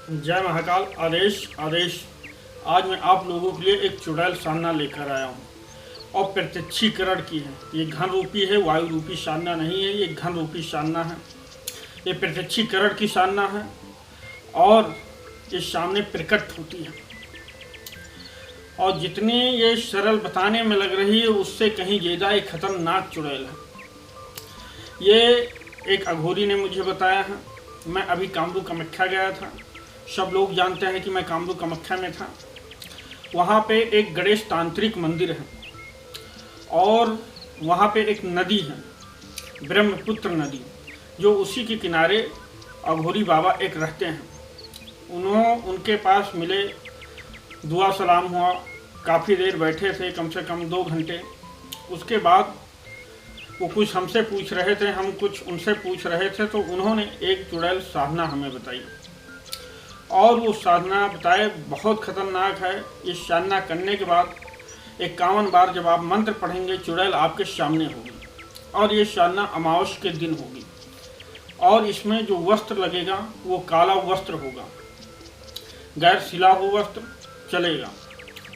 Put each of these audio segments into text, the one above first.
जय महाकाल। आदेश आदेश। आज मैं आप लोगों के लिए एक चुड़ैल साधना लेकर आया हूँ और प्रत्यक्षीकरण की है। ये घन रूपी है, वायु रूपी साधना नहीं है, ये घन रूपी साधना है। ये प्रत्यक्षीकरण की साधना है और ये सामने प्रकट होती है। और जितनी ये सरल बताने में लग रही है उससे कहीं ज़्यादा एक खतरनाक चुड़ैल है। ये एक अघोरी ने मुझे बताया है। मैं अभी कामरूप कामाख्या गया था। सब लोग जानते हैं कि मैं कामरूप कामाख्या में था। वहाँ पे एक गणेश तांत्रिक मंदिर है और वहाँ पे एक नदी है, ब्रह्मपुत्र नदी, जो उसी के किनारे अघोरी बाबा एक रहते हैं। उनके पास मिले, दुआ सलाम हुआ, काफ़ी देर बैठे थे, कम से कम 2 घंटे। उसके बाद वो कुछ हमसे पूछ रहे थे, हम कुछ उनसे पूछ रहे थे, तो उन्होंने एक चुड़ैल साधना हमें बताई और वो साधना बताए बहुत ख़तरनाक है। इस साधना करने के बाद 51 बार जब आप मंत्र पढ़ेंगे चुड़ैल आपके सामने होगी और ये साधना अमावस्या के दिन होगी। और इसमें जो वस्त्र लगेगा वो काला वस्त्र होगा, गैर सिला हुआ वस्त्र चलेगा,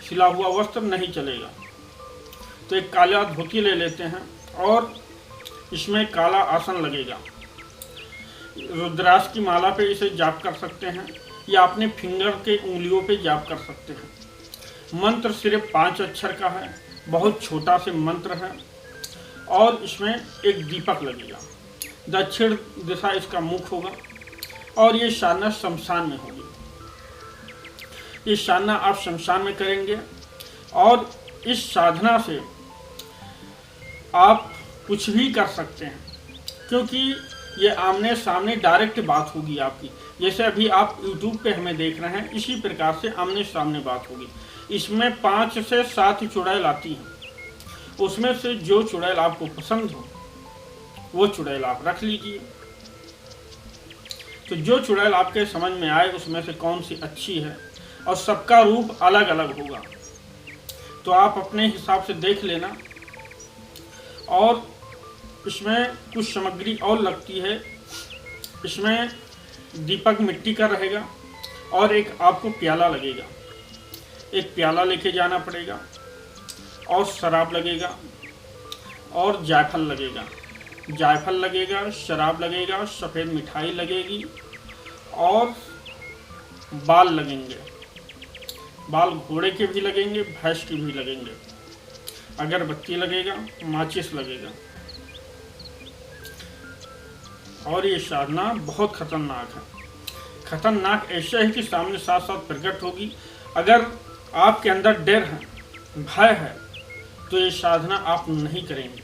सिला हुआ वस्त्र नहीं चलेगा। तो एक काला धोती ले लेते हैं और इसमें काला आसन लगेगा। रुद्राक्ष की माला पे इसे जाप कर सकते हैं या अपने फिंगर के उंगलियों पे जाप कर सकते हैं। मंत्र सिर्फ 5 अक्षर का है, बहुत छोटा से मंत्र है और इसमें एक दीपक लगेगा। दक्षिण दिशा इसका मुख होगा और ये साधना शमशान में होगी। ये साधना आप शमशान में करेंगे और इस साधना से आप कुछ भी कर सकते हैं, क्योंकि ये आमने सामने डायरेक्ट बात होगी आपकी। जैसे अभी आप YouTube पे हमें देख रहे हैं, इसी प्रकार से आमने सामने बात होगी। इसमें 5 से 7 चुड़ैल आती हैं, उसमें से जो चुड़ैल आपको पसंद हो वो चुड़ैल आप रख लीजिए। तो जो चुड़ैल आपके समझ में आए उसमें से कौन सी अच्छी है, और सबका रूप अलग अलग होगा, तो आप अपने हिसाब से देख लेना। और इसमें कुछ सामग्री और लगती है। इसमें दीपक मिट्टी का रहेगा और एक आपको प्याला लगेगा। एक प्याला लेके जाना पड़ेगा और शराब लगेगा और जायफल लगेगा। जायफल लगेगा, शराब लगेगा, सफ़ेद मिठाई लगेगी और बाल लगेंगे। बाल घोड़े के भी लगेंगे, भैंस के भी लगेंगे। अगरबत्ती लगेगा, माचिस लगेगा। और ये साधना बहुत खतरनाक है। खतरनाक ऐसा है कि सामने साथ साथ प्रकट होगी। अगर आपके अंदर डर है, भय है, तो ये साधना आप नहीं करेंगे।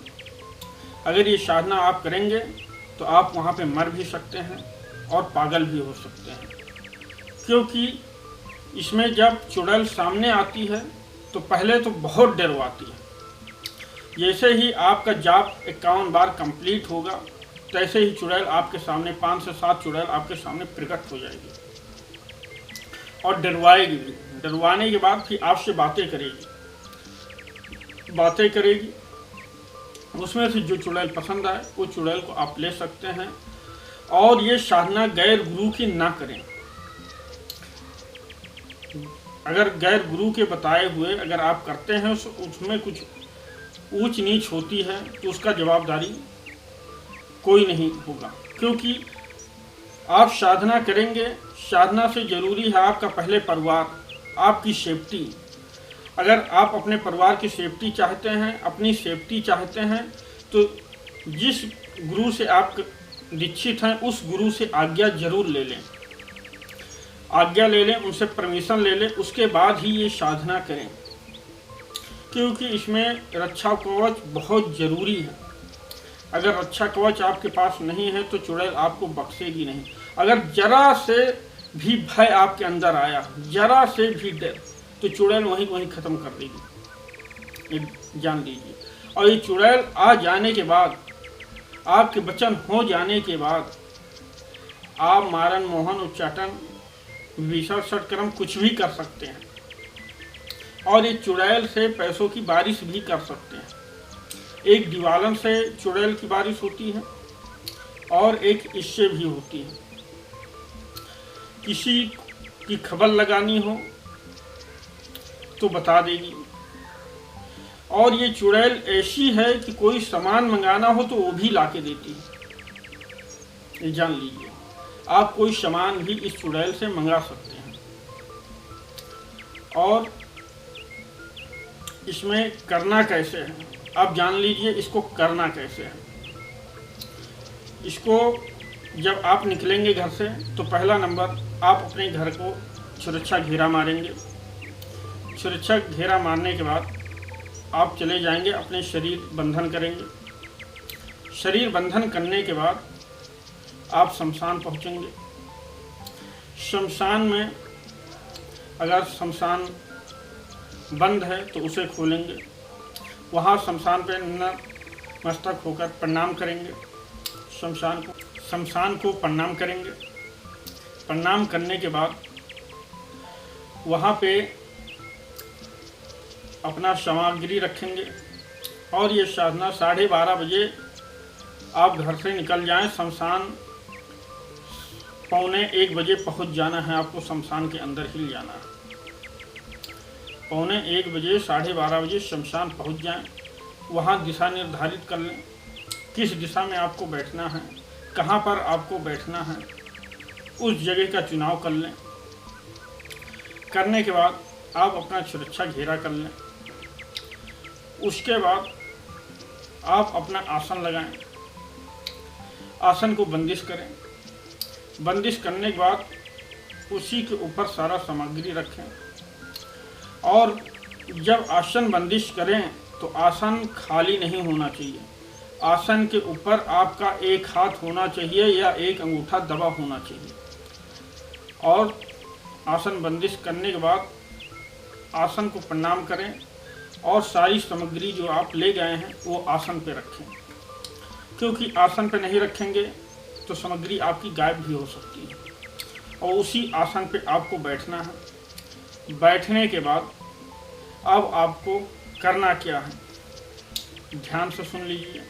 अगर ये साधना आप करेंगे तो आप वहाँ पे मर भी सकते हैं और पागल भी हो सकते हैं, क्योंकि इसमें जब चुड़ैल सामने आती है तो पहले तो बहुत डरवाती है। जैसे ही आपका जाप 51 बार कंप्लीट होगा तैसे ही चुड़ैल आपके सामने, 5 से 7 चुड़ैल आपके सामने प्रकट हो जाएगी और डरवाएगी भी। डरवाने के बाद फिर आपसे बातें करेगी। उसमें से जो चुड़ैल पसंद आए वो चुड़ैल को आप ले सकते हैं। और ये साधना गैर गुरु की ना करें। अगर गैर गुरु के बताए हुए अगर आप करते हैं तो उसमें कुछ ऊंच नीच होती है तो उसका जवाबदारी कोई नहीं होगा, क्योंकि आप साधना करेंगे। साधना से ज़रूरी है आपका पहले परिवार, आपकी सेफ्टी। अगर आप अपने परिवार की सेफ्टी चाहते हैं, अपनी सेफ्टी चाहते हैं, तो जिस गुरु से आप दीक्षित हैं उस गुरु से आज्ञा जरूर ले लें। आज्ञा ले लें, उनसे परमिशन ले लें, उसके बाद ही ये साधना करें, क्योंकि इसमें रक्षा कवच बहुत ज़रूरी है। अगर रक्षा कवच आपके पास नहीं है तो चुड़ैल आपको बख्शेगी नहीं। अगर जरा से भी भय आपके अंदर आया, जरा से भी डर, तो चुड़ैल वहीं ख़त्म कर देगी, ये जान लीजिए। और ये चुड़ैल आ जाने के बाद, आपके वचन हो जाने के बाद, आप मारण, मोहन, उच्चाटन, विसर्जन, सटकर्म कुछ भी कर सकते हैं। और ये चुड़ैल से पैसों की बारिश भी कर सकते हैं। एक दिवालन से चुड़ैल की बारिश होती है और एक इससे भी होती है। किसी की खबर लगानी हो तो बता देगी। और ये चुड़ैल ऐसी है कि कोई सामान मंगाना हो तो वो भी ला के देती है। ये जान लीजिए, आप कोई सामान भी इस चुड़ैल से मंगा सकते हैं। और इसमें करना कैसे है आप जान लीजिए, इसको करना कैसे है। इसको जब आप निकलेंगे घर से तो पहला नंबर, आप अपने घर को सुरक्षा घेरा मारेंगे। सुरक्षा घेरा मारने के बाद आप चले जाएंगे, अपने शरीर बंधन करेंगे। शरीर बंधन करने के बाद आप शमशान पहुंचेंगे। शमशान में अगर शमशान बंद है तो उसे खोलेंगे। वहाँ शमशान पे नतमस्तक होकर प्रणाम करेंगे। शमशान को प्रणाम करेंगे। प्रणाम करने के बाद वहाँ पे अपना सामग्री रखेंगे। और ये साधना 12:30 बजे आप घर से निकल जाएं। शमशान 12:45 बजे पहुँच जाना है आपको, शमशान के अंदर ही जाना है। 12:45 बजे 12:30 बजे शमशान पहुँच जाएं। वहाँ दिशा निर्धारित कर लें, किस दिशा में आपको बैठना है, कहाँ पर आपको बैठना है, उस जगह का चुनाव कर लें। करने के बाद आप अपना सुरक्षा घेरा कर लें। उसके बाद आप अपना आसन लगाएं। आसन को बंदिश करें। बंदिश करने के बाद उसी के ऊपर सारा सामग्री रखें। और जब आसन बंदिश करें तो आसन खाली नहीं होना चाहिए। आसन के ऊपर आपका एक हाथ होना चाहिए या एक अंगूठा दबा होना चाहिए। और आसन बंदिश करने के बाद आसन को प्रणाम करें और सारी सामग्री जो आप ले गए हैं वो आसन पे रखें, क्योंकि आसन पे नहीं रखेंगे तो सामग्री आपकी गायब भी हो सकती है। और उसी आसन पे आपको बैठना है। बैठने के बाद अब आपको करना क्या है, ध्यान से सुन लीजिए।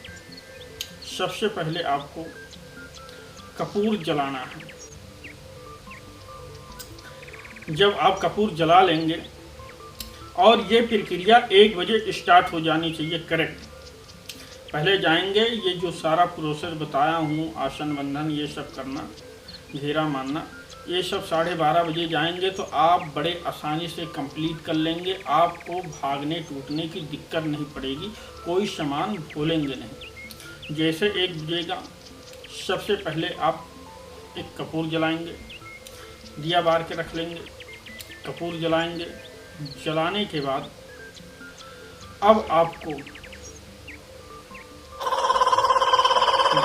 सबसे पहले आपको कपूर जलाना है। जब आप कपूर जला लेंगे, और ये प्रक्रिया 1 बजे स्टार्ट हो जानी चाहिए करेक्ट। पहले जाएंगे, ये जो सारा प्रोसेस बताया हूँ, आसन बंधन ये सब करना, घेरा मारना, ये सब 12:30 बजे जाएंगे तो आप बड़े आसानी से कंप्लीट कर लेंगे। आपको भागने टूटने की दिक्कत नहीं पड़ेगी, कोई सामान भूलेंगे नहीं। जैसे 1 बजेगा, सबसे पहले आप एक कपूर जलाएंगे, दिया बार के रख लेंगे, कपूर जलाएंगे। जलाने के बाद अब आपको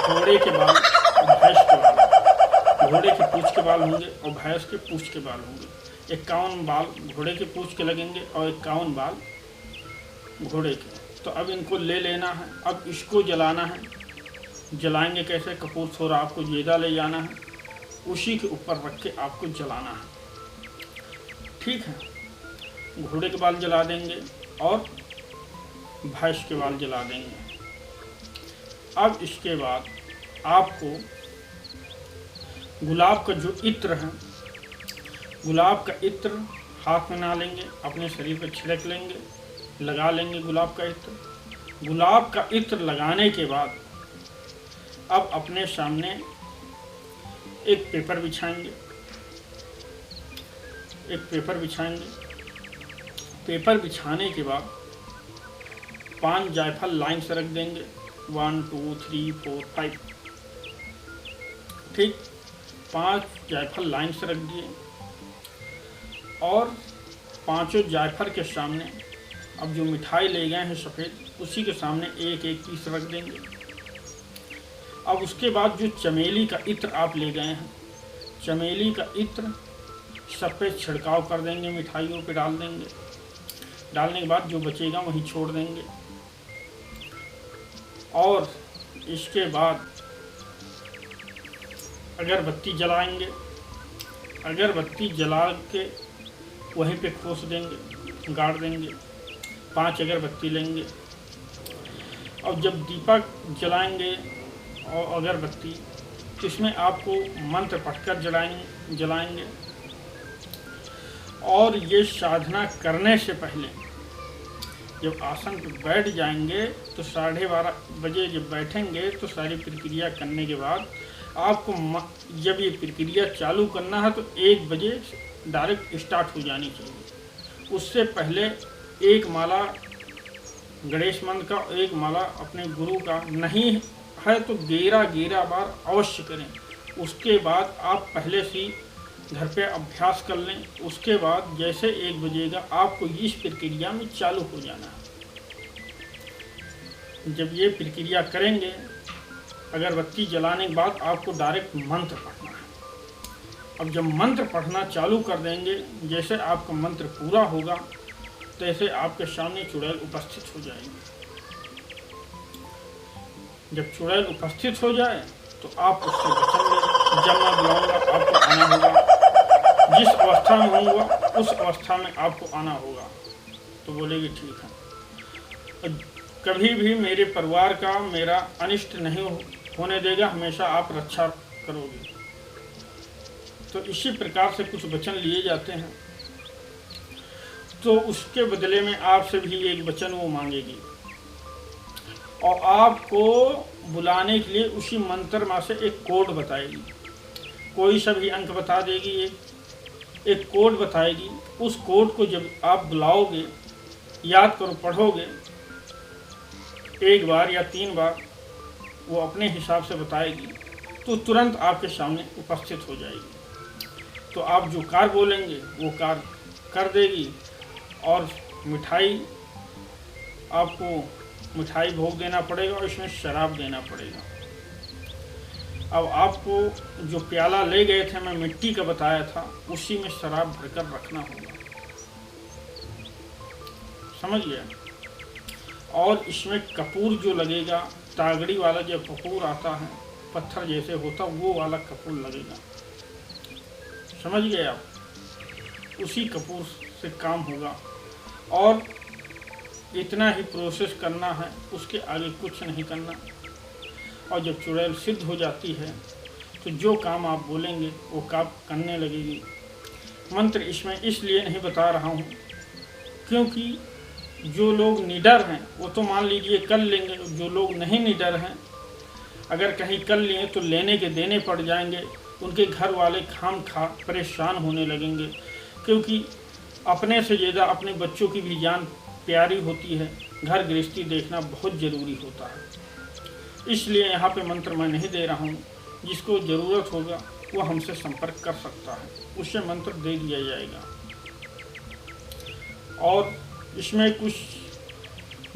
घोड़े के बाल और भैंस के बाल, घोड़े के पूंछ के बाल होंगे और भैंस के पूंछ के बाल होंगे। 51 बाल घोड़े के पूंछ के लगेंगे और 51 बाल घोड़े के। तो अब इनको ले लेना है। अब इसको जलाना है। जलाएंगे कैसे, कपूर थोड़ा आपको ज़्यादा ले जाना है, उसी के ऊपर रख के आपको जलाना है। ठीक है, घोड़े के बाल जला देंगे और भैंस के बाल जला देंगे। अब इसके बाद आपको गुलाब का जो इत्र है, गुलाब का इत्र हाथ में ना लेंगे, अपने शरीर पर छिड़क लेंगे, लगा लेंगे गुलाब का इत्र। गुलाब का इत्र लगाने के बाद अब अपने सामने एक पेपर बिछाएंगे। एक पेपर बिछाएंगे। पेपर बिछाने के बाद 5 जायफल लाइन से रख देंगे, 1 2 3 4 5। ठीक, 5 जायफल लाइन से रख दिए। और 5 जायफल के सामने अब जो मिठाई ले गए हैं सफ़ेद, उसी के सामने एक एक पीस रख देंगे। अब उसके बाद जो चमेली का इत्र आप ले गए हैं, चमेली का इत्र सब पे छिड़काव कर देंगे, मिठाइयों पे डाल देंगे। डालने के बाद जो बचेगा वहीं छोड़ देंगे। और इसके बाद अगरबत्ती जलाएंगे। अगरबत्ती जला के वहीं पे खोस देंगे, गाड़ देंगे। 5 अगरबत्ती लेंगे। और जब दीपक जलाएंगे और अगरबत्ती, इसमें आपको मंत्र पढ़कर जलाएंगे। और ये साधना करने से पहले जब आसन पर बैठ जाएंगे तो 12:30 बजे जब बैठेंगे तो सारी प्रक्रिया करने के बाद आपको जब ये प्रक्रिया चालू करना है तो 1 बजे डायरेक्ट स्टार्ट हो जानी चाहिए। उससे पहले एक माला गणेश मंत्र का, एक माला अपने गुरु का, नहीं है तो 11 बार अवश्य करें। उसके बाद आप पहले से घर पे अभ्यास कर लें। उसके बाद जैसे 1 बजेगा आपको इस प्रक्रिया में चालू हो जाना है। जब ये प्रक्रिया करेंगे अगरबत्ती जलाने के बाद आपको डायरेक्ट मंत्र पढ़ना है। अब जब मंत्र पढ़ना चालू कर देंगे, जैसे आपका मंत्र पूरा होगा तैसे आपके सामने चुड़ैल उपस्थित हो जाएंगे। जब चुड़ैल उपस्थित हो जाए तो आप उससे बचेंगे। जब मैं बुलाऊंगा आपको आना होगा, जिस अवस्था में होऊंगा उस अवस्था में आपको आना होगा। तो बोलेगी ठीक है। कभी भी मेरे परिवार का मेरा अनिष्ट नहीं होने देगा, हमेशा आप रक्षा करोगे। तो इसी प्रकार से कुछ वचन लिए जाते हैं। तो उसके बदले में आपसे भी एक वचन वो मांगेगी और आपको बुलाने के लिए उसी मंत्र में से एक कोड बताएगी। कोई सा भी अंक बता देगी, एक कोड बताएगी। उस कोड को जब आप बुलाओगे, याद करो, पढ़ोगे 1 बार या 3 बार, वो अपने हिसाब से बताएगी तो तुरंत आपके सामने उपस्थित हो जाएगी। तो आप जो कार्य बोलेंगे वो कार्य कर देगी। और मिठाई, आपको मिठाई भोग देना पड़ेगा और इसमें शराब देना पड़ेगा। अब आपको जो प्याला ले गए थे, मैं मिट्टी का बताया था, उसी में शराब भरकर रखना होगा। समझ गया? और इसमें कपूर जो लगेगा, तागड़ी वाला जो कपूर आता है, पत्थर जैसे होता, वो वाला कपूर लगेगा। समझ गए आप? उसी कपूर से काम होगा। और इतना ही प्रोसेस करना है, उसके आगे कुछ नहीं करना। और जब चुड़ैल सिद्ध हो जाती है तो जो काम आप बोलेंगे वो काम करने लगेगी। मंत्र इसमें इसलिए नहीं बता रहा हूँ क्योंकि जो लोग निडर हैं वो तो मान लीजिए कर लेंगे, जो लोग नहीं निडर हैं अगर कहीं कर लिए तो लेने के देने पड़ जाएंगे। उनके घर वाले खाम खा परेशान होने लगेंगे, क्योंकि अपने से ज़्यादा अपने बच्चों की भी जान प्यारी होती है। घर गृहस्थी देखना बहुत ज़रूरी होता है। इसलिए यहाँ पे मंत्र मैं नहीं दे रहा हूँ। जिसको ज़रूरत होगा वो हमसे संपर्क कर सकता है, उससे मंत्र दे दिया जाएगा। और इसमें कुछ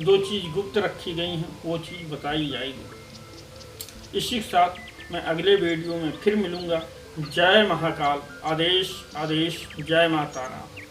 2 चीज़ गुप्त रखी गई हैं, वो चीज़ बताई जाएगी। इसी के साथ मैं अगले वीडियो में फिर मिलूँगा। जय महाकाल। आदेश आदेश। जय माता राम।